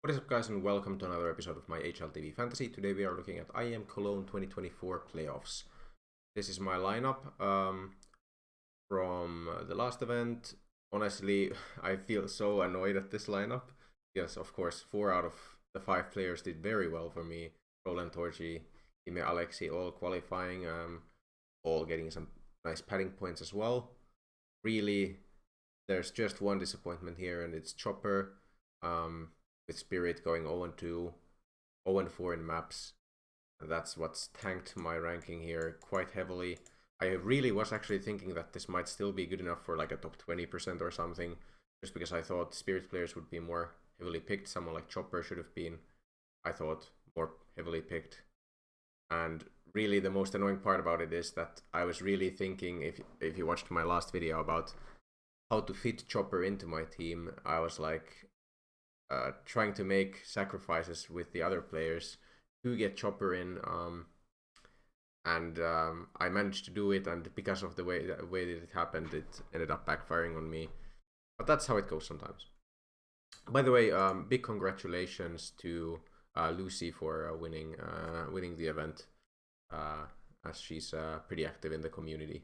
What is up, guys, and welcome to another episode of my HLTV Fantasy. Today we are looking at IEM Cologne 2024 playoffs. This is my lineup from the last event. Honestly, I feel so annoyed at this lineup. Yes, of course, 4 out of the 5 players did very well for me. Roland, Torji, Ime, Alexi, all qualifying, all getting some nice padding points as well. Really, there's just one disappointment here, and it's Chopper. With Spirit going 0-2, 0-4 in maps. And that's what's tanked my ranking here quite heavily. I really was actually thinking that this might still be good enough for like a top 20% or something, just because I thought Spirit players would be more heavily picked. Someone like Chopper should have been, I thought, more heavily picked. And really the most annoying part about it is that I was really thinking, if you watched my last video about how to fit Chopper into my team, I was like, trying to make sacrifices with the other players to get Chopper in, and I managed to do it, and because of the way that it happened, it ended up backfiring on me. But that's how it goes sometimes. By the way, big congratulations to Lucy for winning the event, as she's pretty active in the community.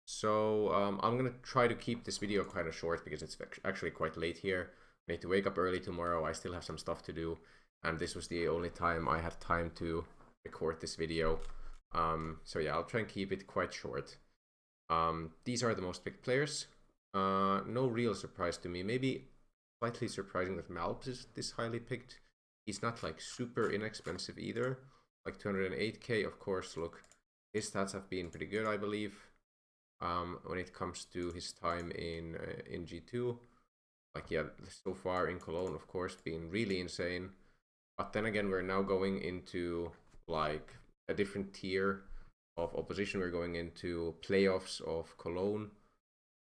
So I'm gonna try to keep this video kind of short because it's actually quite late here. I need to wake up early tomorrow. I still have some stuff to do, and this was the only time I had time to record this video. So yeah, I'll try and keep it quite short. These are the most picked players. No real surprise to me. Maybe slightly surprising that Malps is this highly picked. He's not like super inexpensive either. Like 208k, of course. Look, his stats have been pretty good, I believe. When it comes to his time in G2. Like, yeah, so far in Cologne, of course, being really insane. But then again, we're now going into like a different tier of opposition. We're going into playoffs of Cologne.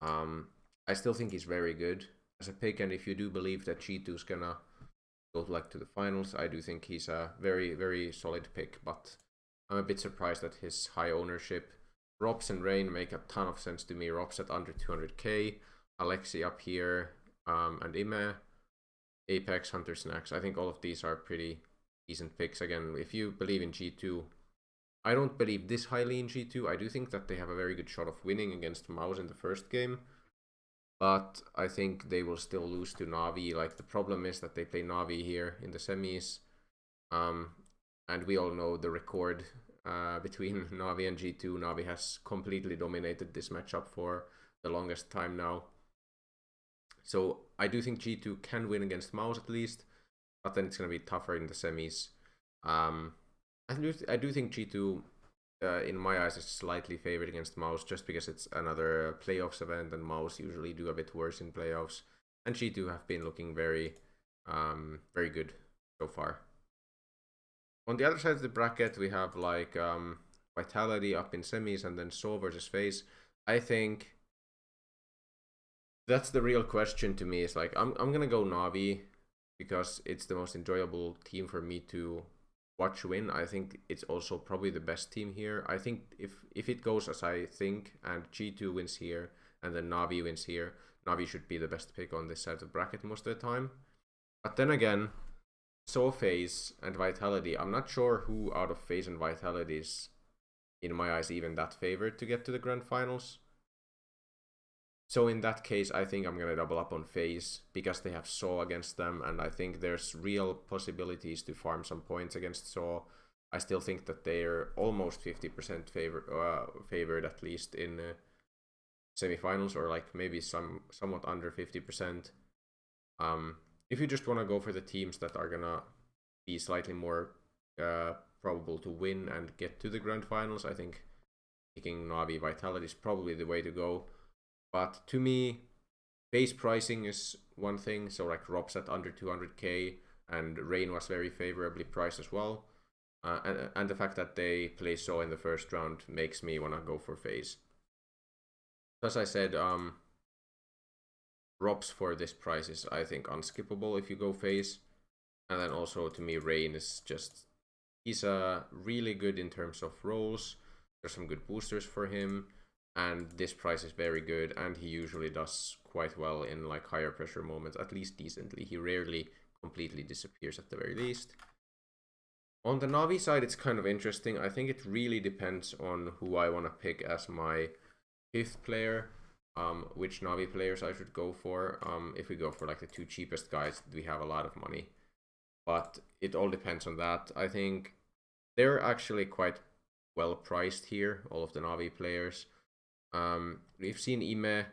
I still think he's very good as a pick, and if you do believe that G2 is gonna go like to the finals, I do think he's a very, very solid pick. But I'm a bit surprised at his high ownership. Robs and Rain make a ton of sense to me. Robs at under 200k, Alexi up here, and Ime, Apex, Hunter Snacks. I think all of these are pretty decent picks. Again, if you believe in G2, I don't believe this highly in G2. I do think that they have a very good shot of winning against Mouse in the first game, but I think they will still lose to Navi. Like, the problem is that they play Navi here in the semis, and we all know the record between Navi and G2. Navi has completely dominated this matchup for the longest time now. So I do think G2 can win against Mouse at least, but then it's going to be tougher in the semis. I do think G2, in my eyes, is slightly favored against Mouse just because it's another playoffs event, and Mouse usually do a bit worse in playoffs. And G2 have been looking very, very good so far. On the other side of the bracket, we have like Vitality up in semis, and then Saw versus FaZe. I think that's the real question to me. Is like I'm gonna go Navi because it's the most enjoyable team for me to watch win. I think it's also probably the best team here. I think if it goes as I think and G2 wins here and then Navi wins here, Navi should be the best pick on this side of the bracket most of the time. But then again, so FaZe and Vitality, I'm not sure who out of FaZe and Vitality is, in my eyes, even that favored to get to the grand finals. So in that case, I think I'm going to double up on FaZe because they have Saw against them, and I think there's real possibilities to farm some points against Saw. I still think that they're almost 50% favored at least in semifinals, or like maybe somewhat under 50%. If you just want to go for the teams that are going to be slightly more probable to win and get to the grand finals, I think picking Navi Vitality is probably the way to go. But to me, base pricing is one thing. So like Rob's at under 200k, and Rain was very favorably priced as well. And the fact that they play Saw in the first round makes me want to go for FaZe. As I said, Robs for this price is, I think, unskippable if you go FaZe. And then also, to me, Rain is just... he's really good in terms of roles. There's some good boosters for him. And this price is very good, and he usually does quite well in like higher pressure moments, at least decently. He rarely completely disappears at the very least. On the Navi side, it's kind of interesting. I think it really depends on who I want to pick as my 5th player. Which Navi players I should go for. If we go for like the 2 cheapest guys, we have a lot of money. But it all depends on that. I think they're actually quite well priced here, all of the Navi players. We've seen IEM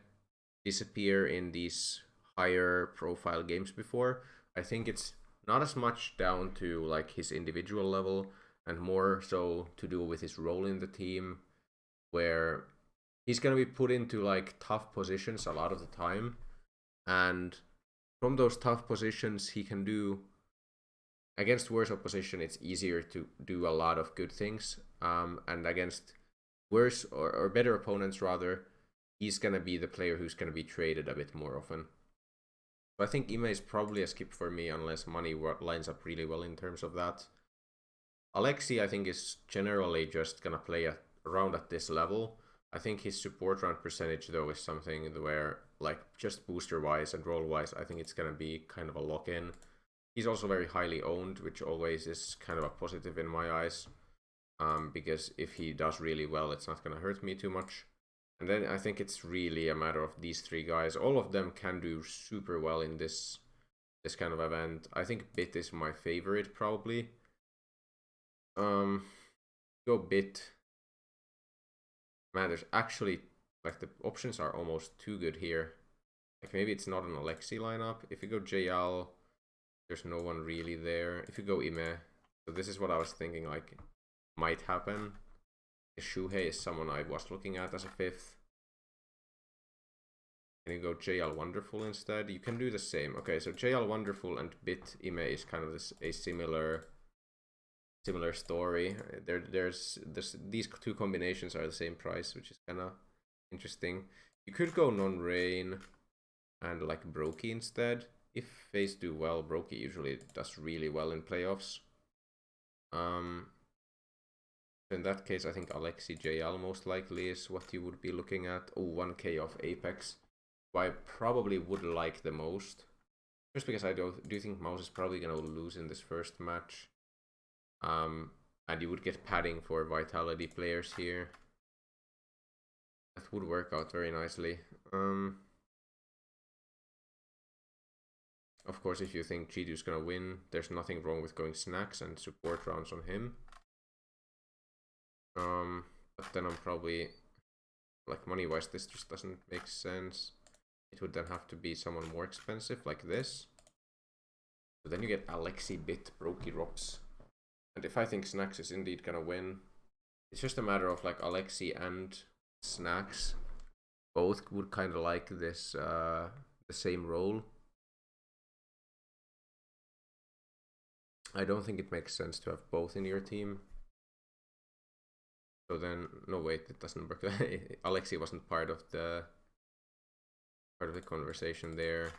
disappear in these higher profile games before. I think it's not as much down to like his individual level and more so to do with his role in the team, where he's going to be put into like tough positions a lot of the time, and from those tough positions he can do against worse opposition. It's easier to do a lot of good things, and against worse or better opponents rather, he's going to be the player who's going to be traded a bit more often. So I think IEM is probably a skip for me unless money lines up really well in terms of that. Alexi I think is generally just going to play around at this level. I think his support round percentage though is something where, like, just booster wise and role wise, I think it's going to be kind of a lock-in. He's also very highly owned, which always is kind of a positive in my eyes, because if he does really well, it's not going to hurt me too much. And then I think it's really a matter of these 3 guys. All of them can do super well in this kind of event. I think Bit is my favorite probably. Go Bit. Man, there's actually, like, the options are almost too good here. Like, maybe it's not an Alexi lineup. If you go JL, there's no one really there. If you go IEM, so this is what I was thinking, like, might happen. Shuhei is someone I was looking at as a 5th. Can you go JL Wonderful instead? You can do the same. Okay, so JL Wonderful and Bit IEM is kind of a similar story. There's these 2 combinations are the same price, which is kind of interesting. You could go non-rain and like Brokey instead. If FaZe do well, Brokey usually does really well in playoffs. In that case, I think Alexi JL most likely is what you would be looking at. Oh, 1k off Apex, who I probably would like the most, just because I do think Mouse is probably gonna lose in this first match. And you would get padding for Vitality players here. That would work out very nicely. Of course, if you think G2's gonna win, there's nothing wrong with going snacks and support rounds on him. But then I'm probably, like, money-wise, this just doesn't make sense. It would then have to be someone more expensive, like this. So then you get Alexi, Bit, Brokey, Rops. And if I think Snacks is indeed gonna win, it's just a matter of, like, Alexi and Snacks both would kind of like this, the same role. I don't think it makes sense to have both in your team. So then, no, wait, it doesn't work. Alexi wasn't part of the conversation there.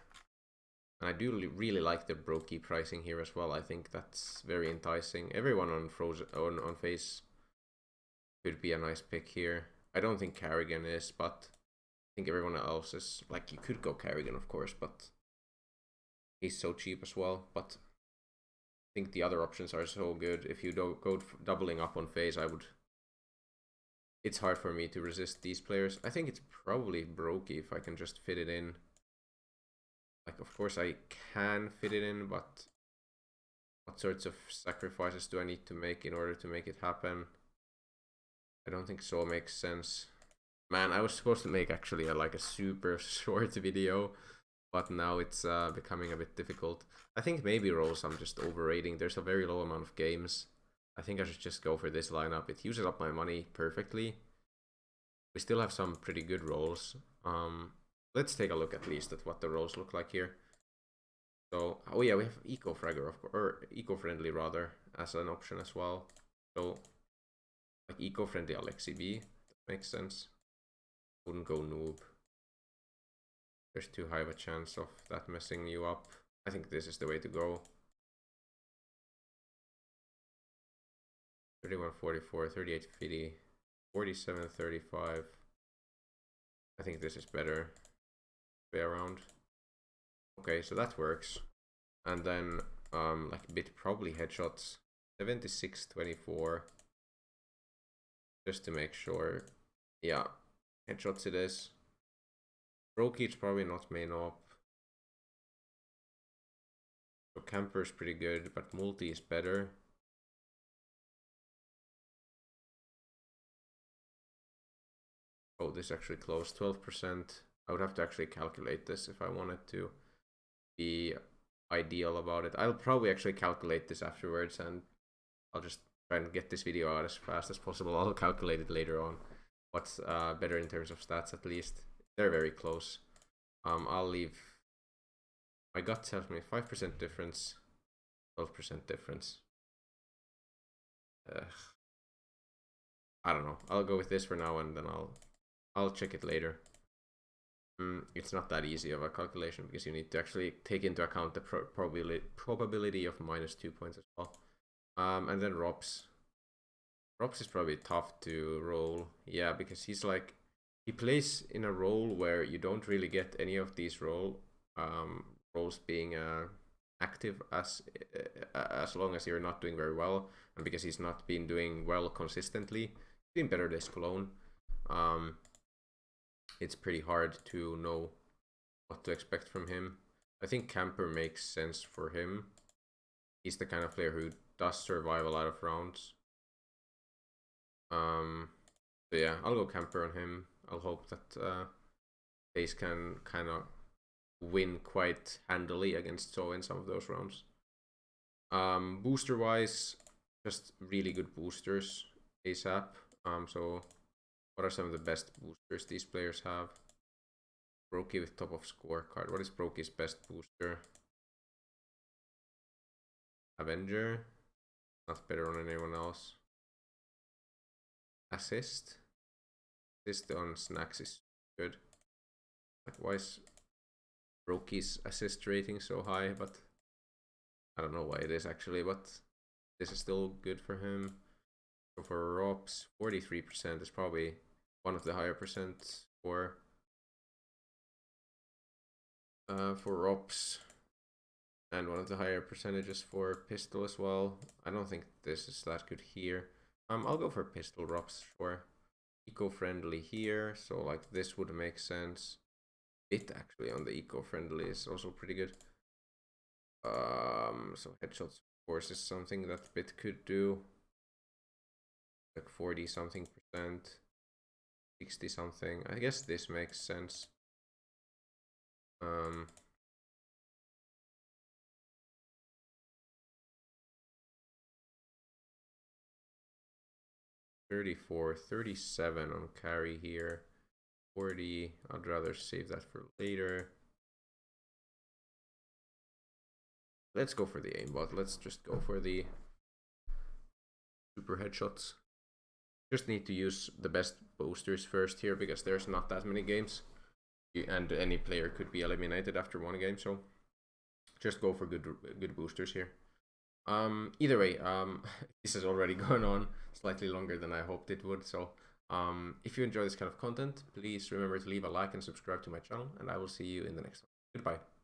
And I do really like the Brokey pricing here as well. I think that's very enticing. Everyone on on FaZe could be a nice pick here. I don't think Carrigan is, but I think everyone else is. Like, you could go Carrigan, of course, but he's so cheap as well. But I think the other options are so good. If you don't go doubling up on FaZe, it's hard for me to resist these players. I think it's probably Brokey if I can just fit it in. Like, of course I can fit it in, but what sorts of sacrifices do I need to make in order to make it happen? I don't think so makes sense. Man, I was supposed to make actually like a super short video, but now it's becoming a bit difficult. I think maybe roles I'm just overrating. There's a very low amount of games. I think I should just go for this lineup. It uses up my money perfectly. We still have some pretty good roles. Let's take a look at least at what the roles look like here. So, oh yeah, we have Eco-Fragger, or Eco-Friendly rather, as an option as well. So, like Eco-Friendly Alexi B, that makes sense. Wouldn't go Noob. There's too high of a chance of that messing you up. I think this is the way to go. 31.44, 38.50, 47.35. I think this is better. Way around. Okay, so that works. and then like a bit probably headshots. 76-24, just to make sure. Yeah, headshots it is. Brokey's probably not main op. So camper's pretty good, but multi is better. Oh, this actually close, 12%. I would have to actually calculate this if I wanted to be ideal about it. I'll probably actually calculate this afterwards, and I'll just try and get this video out as fast as possible. I'll calculate it later on. What's better in terms of stats, at least. They're very close. I'll leave. My gut tells me 5% difference, 12% difference. I don't know. I'll go with this for now, and then I'll check it later. It's not that easy of a calculation because you need to actually take into account the probability of -2 points as well. And then Rops. Rops is probably tough to roll. Yeah, because he's like, he plays in a role where you don't really get any of these roles being active as long as you're not doing very well, and because he's not been doing well consistently. He's been better this Cologne. It's pretty hard to know what to expect from him. I think camper makes sense for him. He's the kind of player who does survive a lot of rounds. So yeah, I'll go camper on him. I'll hope that FaZe can kind of win quite handily against So in some of those rounds. Booster wise, just really good boosters ASAP. So what are some of the best boosters these players have? Brokey with top of scorecard. What is Brokey's best booster? Avenger. Not better on anyone else. Assist. Assist on Snacks is good. Like, why is Brokey's assist rating so high? But I don't know why it is actually, but this is still good for him. So for Rops, 43% is probably one of the higher percents for Rops, and one of the higher percentages for Pistol as well. I don't think this is that good here. I'll go for Pistol Rops, sure. Eco-friendly here, so like this would make sense. Bit actually on the eco-friendly is also pretty good. So headshots of course is something that Bit could do. Like 40 something percent, 60 something. I guess this makes sense. 34, 37 on carry here. 40, I'd rather save that for later. Let's go for the aimbot. Let's just go for the super headshots. Just need to use the best boosters first here because there's not that many games. And any player could be eliminated after one game, so just go for good boosters here. Either way, this has already gone on slightly longer than I hoped it would, so if you enjoy this kind of content, please remember to leave a like and subscribe to my channel, and I will see you in the next one. Goodbye.